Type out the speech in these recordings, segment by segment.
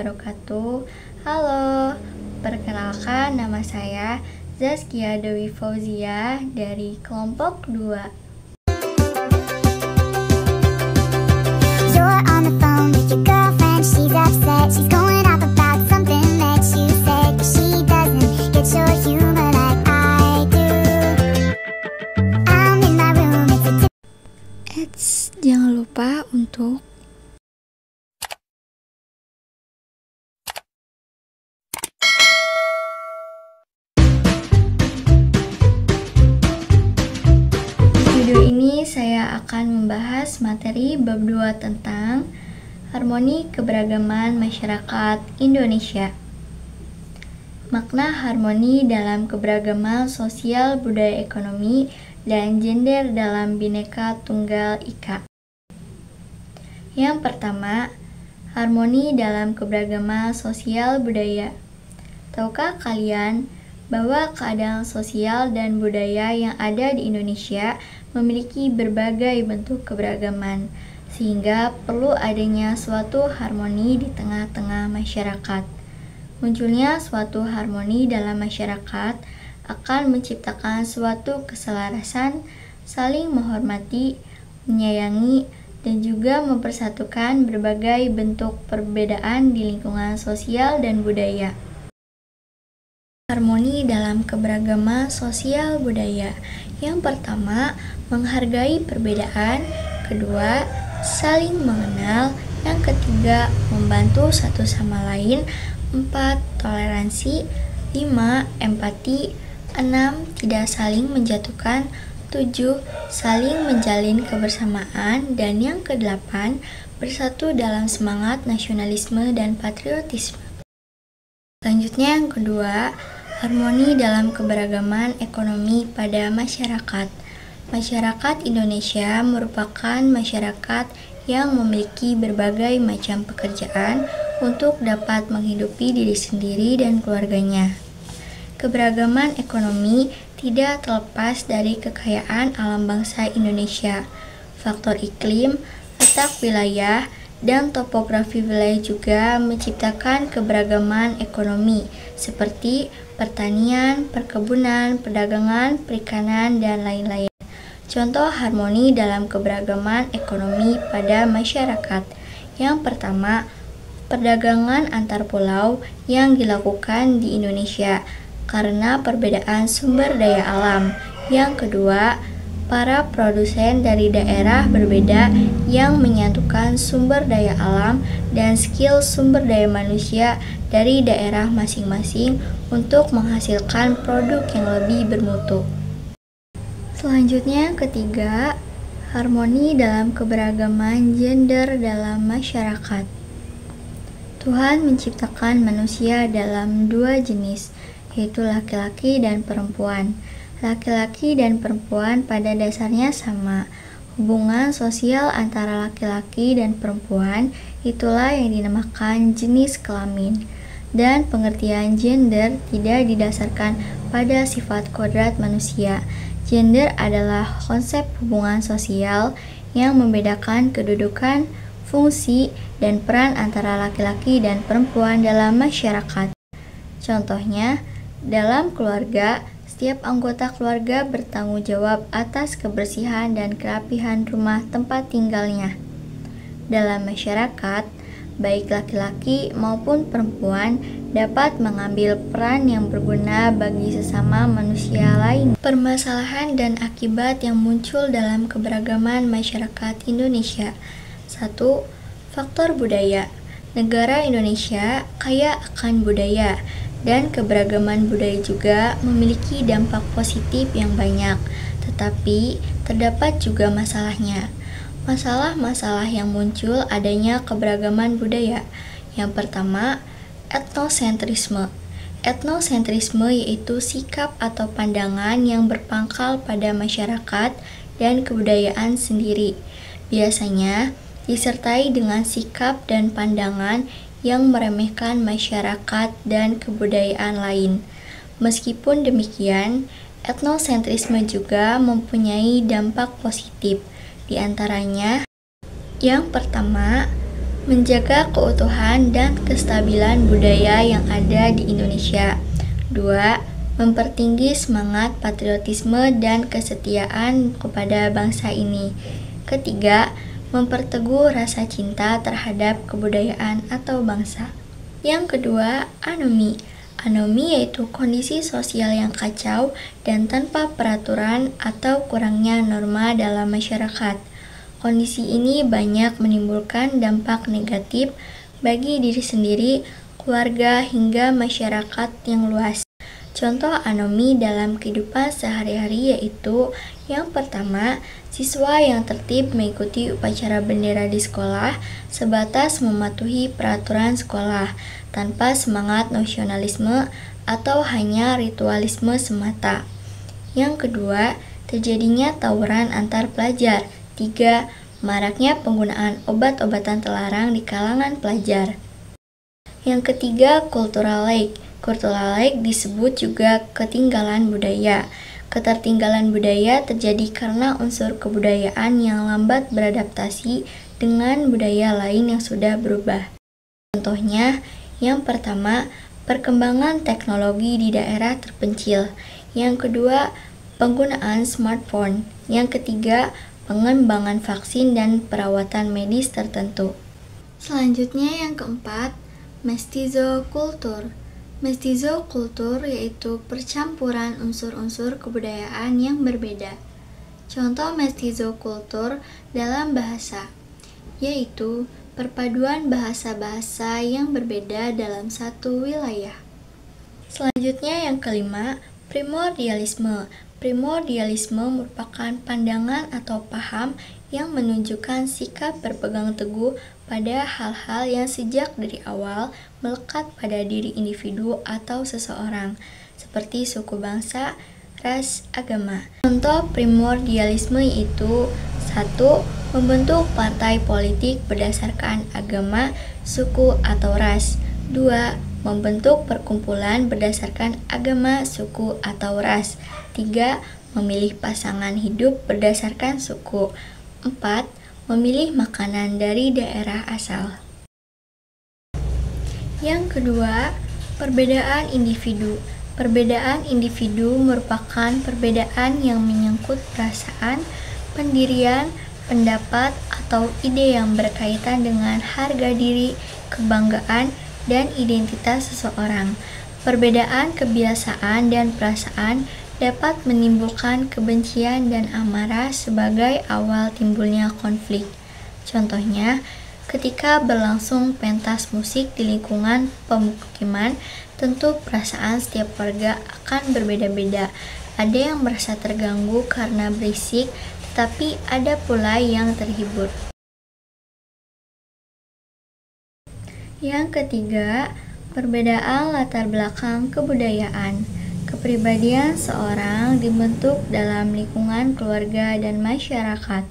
wabarakatuh. Halo, perkenalkan nama saya Zaskia Dewi Fauzia dari kelompok 2. You're on the phone with your girlfriend, she's upset, she's going off about something that you said, but she doesn't get your humor like I do. I'm in my room, it's a Jangan lupa untuk video ini saya akan membahas materi bab 2 tentang harmoni keberagaman masyarakat Indonesia. Makna harmoni dalam keberagaman sosial, budaya, ekonomi, dan gender dalam Bhinneka Tunggal Ika. Yang pertama, harmoni dalam keberagaman sosial budaya. Tahukah kalian bahwa keadaan sosial dan budaya yang ada di Indonesia memiliki berbagai bentuk keberagaman, sehingga perlu adanya suatu harmoni di tengah-tengah masyarakat. Munculnya suatu harmoni dalam masyarakat akan menciptakan suatu keselarasan, saling menghormati, menyayangi, dan juga mempersatukan berbagai bentuk perbedaan di lingkungan sosial dan budaya. Harmoni dalam keberagaman sosial budaya. Yang pertama, menghargai perbedaan. Kedua, saling mengenal. Yang ketiga, membantu satu sama lain. 4. Toleransi. 5. Empati. 6. Tidak saling menjatuhkan. 7. Saling menjalin kebersamaan. Dan yang ke-8, bersatu dalam semangat nasionalisme dan patriotisme. Selanjutnya yang kedua, harmoni dalam keberagaman ekonomi pada masyarakat. Masyarakat Indonesia merupakan masyarakat yang memiliki berbagai macam pekerjaan untuk dapat menghidupi diri sendiri dan keluarganya. Keberagaman ekonomi tidak terlepas dari kekayaan alam bangsa Indonesia. Faktor iklim, letak wilayah, dan topografi wilayah juga menciptakan keberagaman ekonomi seperti pertanian, perkebunan, perdagangan, perikanan, dan lain-lain. Contoh harmoni dalam keberagaman ekonomi pada masyarakat. Yang pertama, perdagangan antar pulau yang dilakukan di Indonesia karena perbedaan sumber daya alam. Yang kedua, para produsen dari daerah berbeda yang menyatukan sumber daya alam dan skill sumber daya manusia dari daerah masing-masing untuk menghasilkan produk yang lebih bermutu. Selanjutnya, ketiga, harmoni dalam keberagaman gender dalam masyarakat. Tuhan menciptakan manusia dalam 2 jenis, yaitu laki-laki dan perempuan. Laki-laki dan perempuan pada dasarnya sama. Hubungan sosial antara laki-laki dan perempuan itulah yang dinamakan jenis kelamin. Dan pengertian gender tidak didasarkan pada sifat kodrat manusia. Gender adalah konsep hubungan sosial yang membedakan kedudukan, fungsi, dan peran antara laki-laki dan perempuan dalam masyarakat. Contohnya, dalam keluarga, setiap anggota keluarga bertanggung jawab atas kebersihan dan kerapihan rumah tempat tinggalnya. Dalam masyarakat, baik laki-laki maupun perempuan dapat mengambil peran yang berguna bagi sesama manusia lain. Permasalahan dan akibat yang muncul dalam keberagaman masyarakat Indonesia. 1. Faktor budaya. Negara Indonesia kaya akan budaya, dan keberagaman budaya juga memiliki dampak positif yang banyak, tetapi terdapat juga masalahnya. Masalah-masalah yang muncul adanya keberagaman budaya. Yang pertama, etnosentrisme. Etnosentrisme yaitu sikap atau pandangan yang berpangkal pada masyarakat dan kebudayaan sendiri. Biasanya disertai dengan sikap dan pandangan yang meremehkan masyarakat dan kebudayaan lain. Meskipun demikian, etnosentrisme juga mempunyai dampak positif. Di antaranya, yang pertama, menjaga keutuhan dan kestabilan budaya yang ada di Indonesia. 2. Mempertinggi semangat patriotisme dan kesetiaan kepada bangsa ini. Ketiga, memperteguh rasa cinta terhadap kebudayaan atau bangsa. Yang kedua, anomi. Anomi yaitu kondisi sosial yang kacau dan tanpa peraturan atau kurangnya norma dalam masyarakat. Kondisi ini banyak menimbulkan dampak negatif bagi diri sendiri, keluarga, hingga masyarakat yang luas. Contoh anomi dalam kehidupan sehari-hari yaitu yang pertama, siswa yang tertib mengikuti upacara bendera di sekolah sebatas mematuhi peraturan sekolah tanpa semangat nasionalisme atau hanya ritualisme semata. Yang kedua, terjadinya tawuran antar pelajar. 3. Maraknya penggunaan obat-obatan terlarang di kalangan pelajar. Yang ketiga, cultural lag. Cultural lag disebut juga ketinggalan budaya. Ketertinggalan budaya terjadi karena unsur kebudayaan yang lambat beradaptasi dengan budaya lain yang sudah berubah. Contohnya, yang pertama, perkembangan teknologi di daerah terpencil. Yang kedua, penggunaan smartphone. Yang ketiga, pengembangan vaksin dan perawatan medis tertentu. Selanjutnya yang keempat, mestizokultur. Mestizokultur yaitu percampuran unsur-unsur kebudayaan yang berbeda. Contoh mestizokultur dalam bahasa, yaitu perpaduan bahasa-bahasa yang berbeda dalam satu wilayah. Selanjutnya yang kelima, primordialisme. Primordialisme merupakan pandangan atau paham yang menunjukkan sikap berpegang teguh pada hal-hal yang sejak dari awal melekat pada diri individu atau seseorang, seperti suku bangsa, ras, agama. Contoh primordialisme itu 1. Membentuk partai politik berdasarkan agama, suku, atau ras. 2. Membentuk perkumpulan berdasarkan agama, suku, atau ras. 3. Memilih pasangan hidup berdasarkan suku. 4. Memilih makanan dari daerah asal. Yang kedua, perbedaan individu. Perbedaan individu merupakan perbedaan yang menyangkut perasaan, pendirian, pendapat, atau ide yang berkaitan dengan harga diri, kebanggaan, dan identitas seseorang. Perbedaan kebiasaan dan perasaan dapat menimbulkan kebencian dan amarah sebagai awal timbulnya konflik. Contohnya, ketika berlangsung pentas musik di lingkungan pemukiman, tentu perasaan setiap warga akan berbeda-beda. Ada yang merasa terganggu karena berisik, tetapi ada pula yang terhibur. Yang ketiga, perbedaan latar belakang kebudayaan. Kepribadian seorang dibentuk dalam lingkungan keluarga dan masyarakat.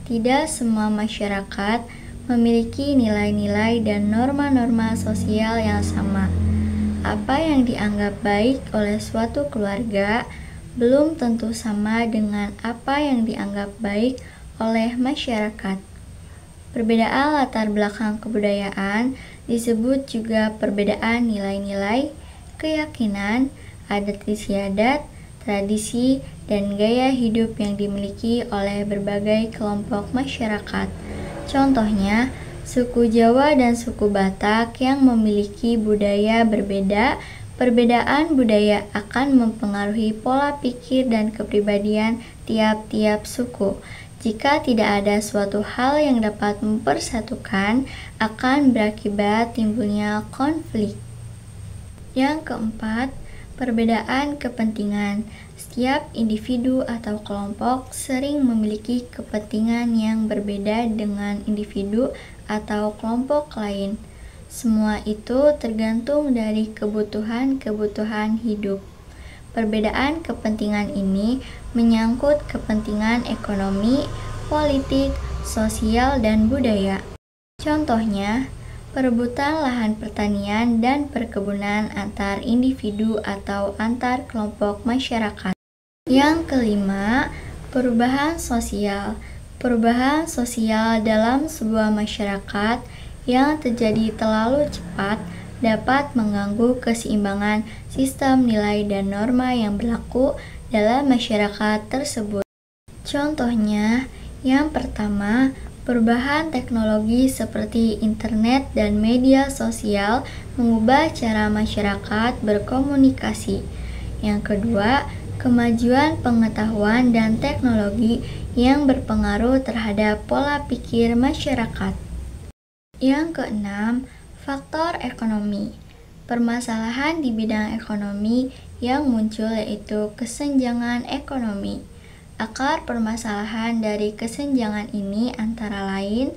Tidak semua masyarakat memiliki nilai-nilai dan norma-norma sosial yang sama. Apa yang dianggap baik oleh suatu keluarga belum tentu sama dengan apa yang dianggap baik oleh masyarakat. Perbedaan latar belakang kebudayaan disebut juga perbedaan nilai-nilai, keyakinan, adat istiadat, tradisi, dan gaya hidup yang dimiliki oleh berbagai kelompok masyarakat. Contohnya, suku Jawa dan suku Batak yang memiliki budaya berbeda. Perbedaan budaya akan mempengaruhi pola pikir dan kepribadian tiap-tiap suku. Jika tidak ada suatu hal yang dapat mempersatukan, akan berakibat timbulnya konflik. Yang keempat, perbedaan kepentingan. Setiap individu atau kelompok sering memiliki kepentingan yang berbeda dengan individu atau kelompok lain. Semua itu tergantung dari kebutuhan-kebutuhan hidup. Perbedaan kepentingan ini menyangkut kepentingan ekonomi, politik, sosial, dan budaya. Contohnya, perebutan lahan pertanian dan perkebunan antar individu atau antar kelompok masyarakat. Yang kelima, perubahan sosial. Perubahan sosial dalam sebuah masyarakat yang terjadi terlalu cepat dapat mengganggu keseimbangan sistem nilai dan norma yang berlaku dalam masyarakat tersebut. Contohnya, yang pertama, perubahan teknologi seperti internet dan media sosial mengubah cara masyarakat berkomunikasi. Yang kedua, kemajuan pengetahuan dan teknologi yang berpengaruh terhadap pola pikir masyarakat. Yang keenam, faktor ekonomi. Permasalahan di bidang ekonomi yang muncul yaitu kesenjangan ekonomi. Akar permasalahan dari kesenjangan ini antara lain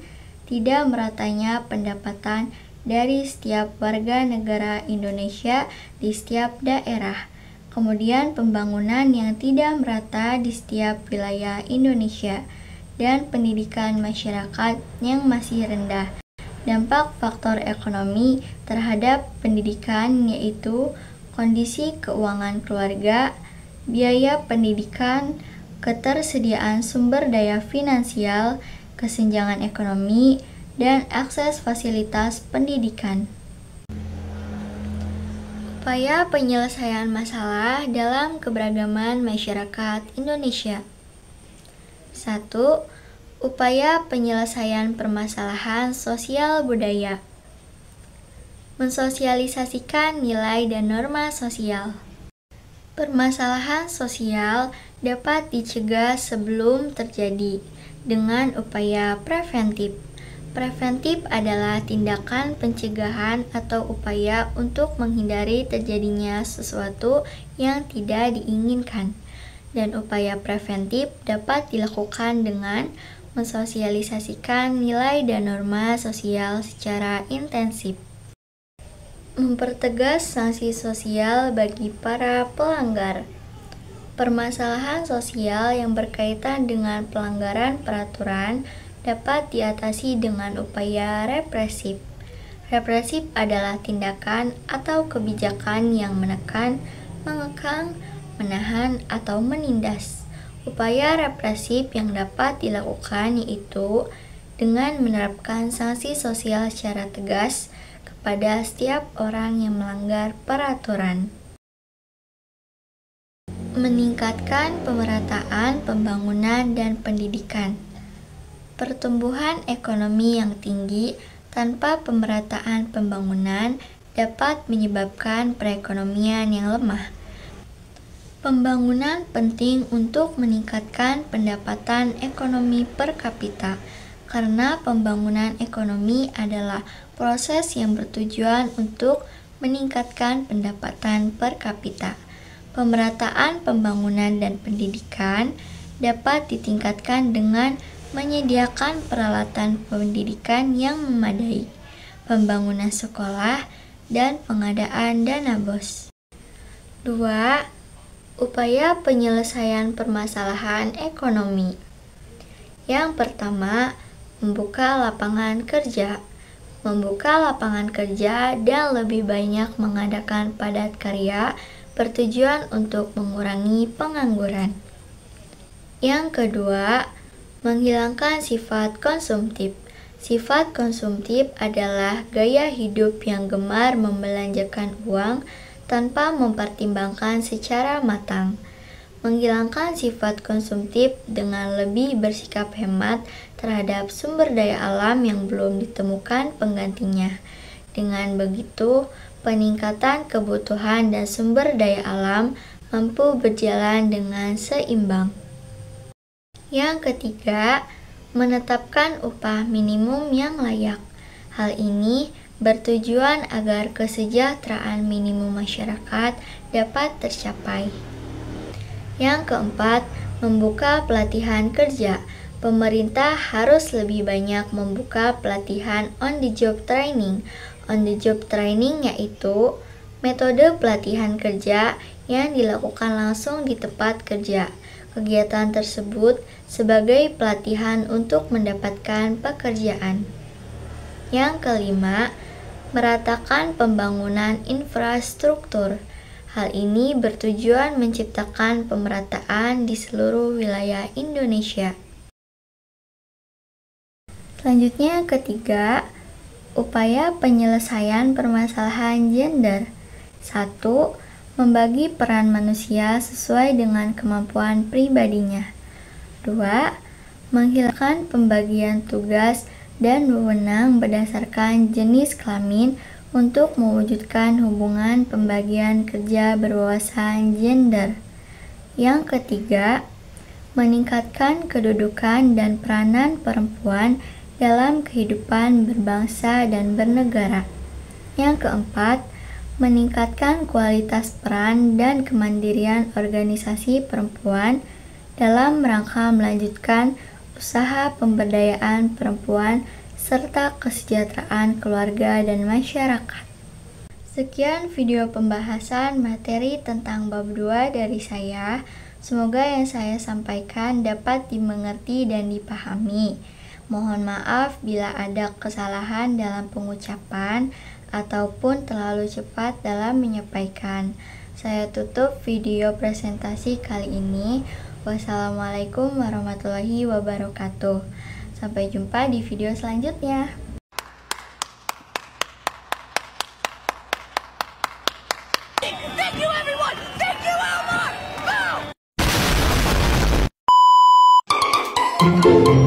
tidak meratanya pendapatan dari setiap warga negara Indonesia di setiap daerah. Kemudian pembangunan yang tidak merata di setiap wilayah Indonesia dan pendidikan masyarakat yang masih rendah. Dampak faktor ekonomi terhadap pendidikan yaitu kondisi keuangan keluarga, biaya pendidikan, ketersediaan sumber daya finansial, kesenjangan ekonomi, dan akses fasilitas pendidikan. Upaya penyelesaian masalah dalam keberagaman masyarakat Indonesia. 1. Upaya penyelesaian permasalahan sosial budaya. Mensosialisasikan nilai dan norma sosial. Permasalahan sosial dapat dicegah sebelum terjadi dengan upaya preventif. Preventif adalah tindakan pencegahan atau upaya untuk menghindari terjadinya sesuatu yang tidak diinginkan. Dan upaya preventif dapat dilakukan dengan mensosialisasikan nilai dan norma sosial secara intensif. Mempertegas sanksi sosial bagi para pelanggar. Permasalahan sosial yang berkaitan dengan pelanggaran peraturan dapat diatasi dengan upaya represif. Represif adalah tindakan atau kebijakan yang menekan, mengekang, menahan, atau menindas. Upaya represif yang dapat dilakukan yaitu dengan menerapkan sanksi sosial secara tegas kepada setiap orang yang melanggar peraturan. Meningkatkan pemerataan pembangunan dan pendidikan. Pertumbuhan ekonomi yang tinggi tanpa pemerataan pembangunan dapat menyebabkan perekonomian yang lemah. Pembangunan penting untuk meningkatkan pendapatan ekonomi per kapita, karena pembangunan ekonomi adalah proses yang bertujuan untuk meningkatkan pendapatan per kapita. Pemerataan pembangunan dan pendidikan dapat ditingkatkan dengan menyediakan peralatan pendidikan yang memadai, pembangunan sekolah, dan pengadaan dana BOS. 2. Upaya penyelesaian permasalahan ekonomi. Yang pertama, membuka lapangan kerja. Membuka lapangan kerja dan lebih banyak mengadakan padat karya bertujuan untuk mengurangi pengangguran. Yang kedua, menghilangkan sifat konsumtif. Sifat konsumtif adalah gaya hidup yang gemar membelanjakan uang tanpa mempertimbangkan secara matang. Menghilangkan sifat konsumtif dengan lebih bersikap hemat terhadap sumber daya alam yang belum ditemukan penggantinya. Dengan begitu, peningkatan kebutuhan dan sumber daya alam mampu berjalan dengan seimbang. Yang ketiga, menetapkan upah minimum yang layak. Hal ini bertujuan agar kesejahteraan minimum masyarakat dapat tercapai. Yang keempat, membuka pelatihan kerja. Pemerintah harus lebih banyak membuka pelatihan on the job training. On the job training yaitu metode pelatihan kerja yang dilakukan langsung di tempat kerja. Kegiatan tersebut sebagai pelatihan untuk mendapatkan pekerjaan. Yang kelima, meratakan pembangunan infrastruktur. Hal ini bertujuan menciptakan pemerataan di seluruh wilayah Indonesia. Selanjutnya ketiga, upaya penyelesaian permasalahan gender. 1. Membagi peran manusia sesuai dengan kemampuan pribadinya. 2. Menghilangkan pembagian tugas dan wewenang berdasarkan jenis kelamin untuk mewujudkan hubungan pembagian kerja berwawasan gender. Yang ketiga, meningkatkan kedudukan dan peranan perempuan dalam kehidupan berbangsa dan bernegara. Yang keempat, meningkatkan kualitas peran dan kemandirian organisasi perempuan dalam rangka melanjutkan usaha pemberdayaan perempuan serta kesejahteraan keluarga dan masyarakat. Sekian video pembahasan materi tentang bab 2 dari saya. Semoga yang saya sampaikan dapat dimengerti dan dipahami. Mohon maaf bila ada kesalahan dalam pengucapan ataupun terlalu cepat dalam menyampaikan. Saya tutup video presentasi kali ini. Wassalamualaikum warahmatullahi wabarakatuh. Sampai jumpa di video selanjutnya. Thank you, everyone! Thank you, Elmar! Boom!